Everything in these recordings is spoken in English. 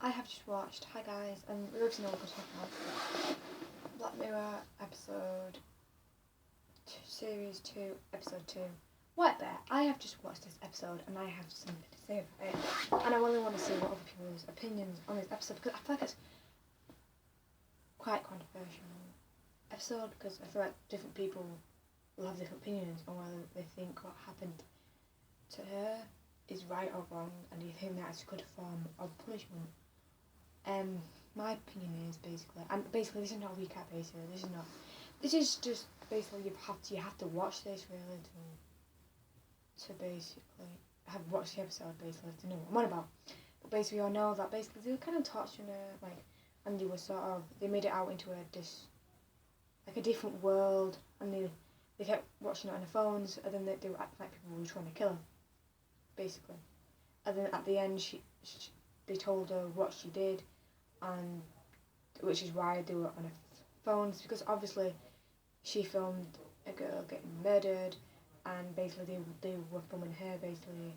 I have just watched, hi guys, and we're obviously not going to talk about Black Mirror episode, series 2, episode 2. White Bear, I have just watched this episode and I have something to say about it. And I really want to see what other people's opinions on this episode, because I feel like it's quite controversial episode, because I feel like different people will have different opinions on whether they think what happened to her is right or wrong, and do you think that's a good form of punishment. My opinion is basically this is not a recap. This is just basically you have to watch this really to basically have watched the episode basically to know what I'm on about. But basically, I know that basically they were kind of torturing her, and they made it out into a different world, and they kept watching it on their phones, and then they were acting like people were trying to kill her, basically. And then at the end, they told her what she did, and which is why they were on her phones, because obviously she filmed a girl getting murdered, and basically they were filming her basically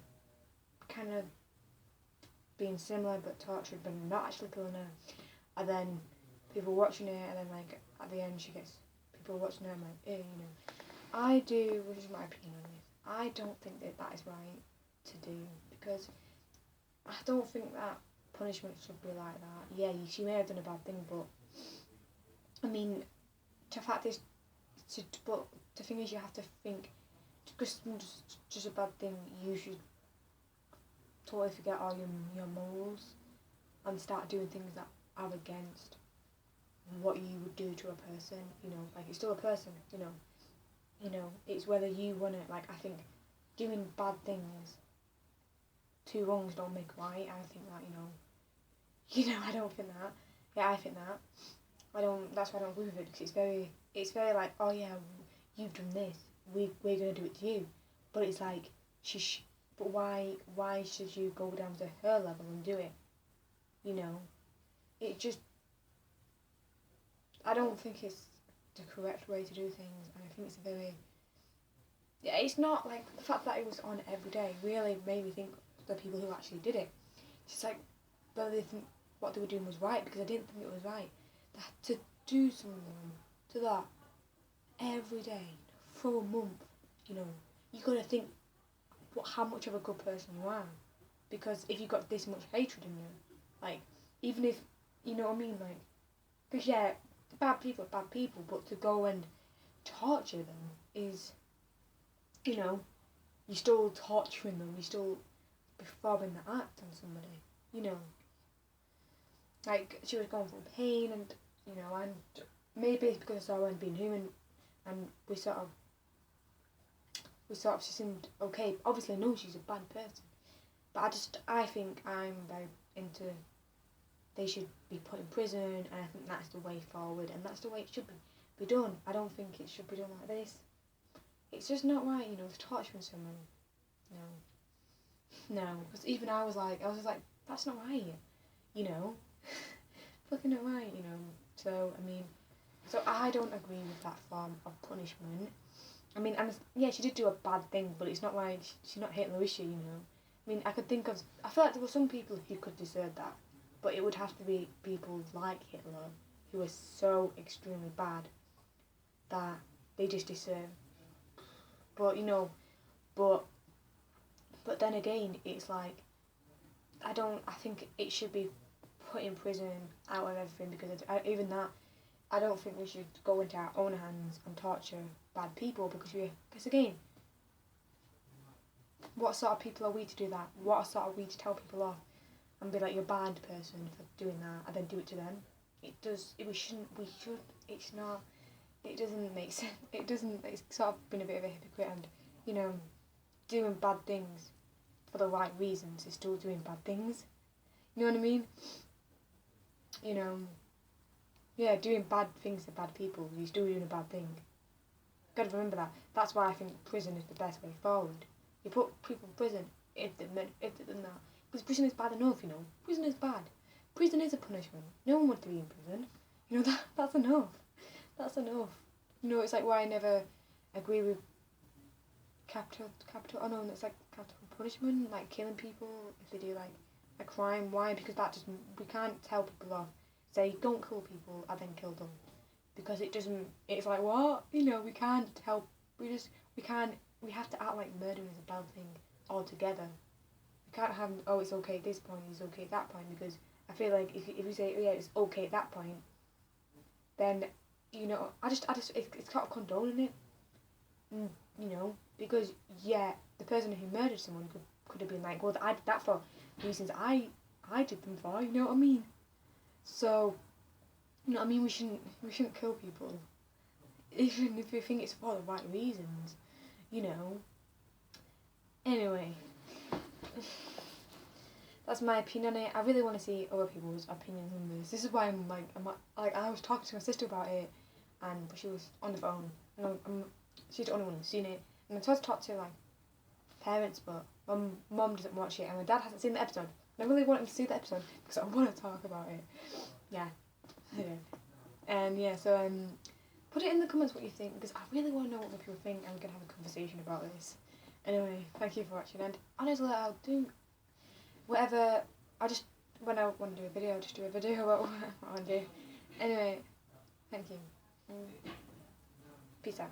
kind of being similar but tortured, but not actually killing her. And then people watching her, and then at the end she gets people watching her. I'm like, which is my opinion on this. I don't think that is right to do, because I don't think that punishment should be like that. Yeah, she may have done a bad thing, but I mean, but the thing is, you have to think, because just a bad thing, you should totally forget all your morals and start doing things that are against what you would do to a person. It's still a person. It's whether you want it. I think doing bad things, two wrongs don't make right. I think that, I don't think that. Yeah, I think that. That's why I don't agree with it, because it's very like, oh yeah, you've done this, we're gonna do it to you. But it's like, but why should you go down to her level and do it? It just, I don't think it's the correct way to do things, and I think it's not like the fact that it was on every day really made me think the people who actually did it. It's just like whether they think what they were doing was right, because I didn't think it was right to do something to that every day for a month. You gotta think how much of a good person you are, because if you got this much hatred in you, even if you know what I mean, because yeah, bad people are bad people, but to go and torture them is, you're still torturing them, you're still performing the act on somebody, she was going through pain, and and maybe it's because I saw her being human, and we sort of she seemed okay. Obviously, no, she's a bad person, but I think I'm very into they should be put in prison, and I think that's the way forward, and that's the way it should be done. I don't think it should be done like this. It's just not right, torturing someone. No, because even I was just like, that's not right, fucking not right, So I don't agree with that form of punishment. I mean, and yeah, she did do a bad thing, but it's not like she's not Hitler, is she? I mean, I feel like there were some people who could deserve that, but it would have to be people like Hitler who were so extremely bad that they just deserve. But but then again, it's like I think it should be put in prison out of everything, because even that, I don't think we should go into our own hands and torture bad people, because again, what sort of people are we to do that? What sort of we to tell people off and be like, you're a bad person for doing that, and then do it to them? It doesn't make sense. It's sort of been a bit of a hypocrite, and, doing bad things for the right reasons is still doing bad things. You know what I mean? Yeah, doing bad things to bad people, you're still doing a bad thing. Gotta remember that. That's why I think prison is the best way forward. You put people in prison if they've done that. Because prison is bad enough, Prison is bad. Prison is a punishment. No one wants to be in prison. That's enough. That's enough. It's like why I never agree with capital, it's like capital punishment, like killing people if they do a crime. Why? Because that doesn't. We can't tell people off. Say don't kill people and then kill them, because it doesn't. It's like what? We can't help. We can't. We have to act like murder is a bad thing altogether. We can't have it's okay at this point, it's okay at that point, because I feel like if you say it's okay at that point, then it's kind of condoning it. Because the person who murdered someone could have been like, well, I did that for reasons I did them for. You know what I mean? So, we shouldn't kill people, even if we think it's for the right reasons. Anyway, that's my opinion on it. I really want to see other people's opinions on this. This is why I'm like I was talking to my sister about it, but she was on the phone, and she's the only one who's seen it. And I tried to talk to like parents, but my mum doesn't watch it, and my dad hasn't seen the episode. And I really want him to see the episode because I want to talk about it. Yeah. And so put it in the comments what you think, because I really want to know what people think, and we can have a conversation about this. Anyway, thank you for watching, and honestly, I'll do whatever. When I want to do a video, I'll just do a video about what I want to do. Anyway, thank you. Peace out.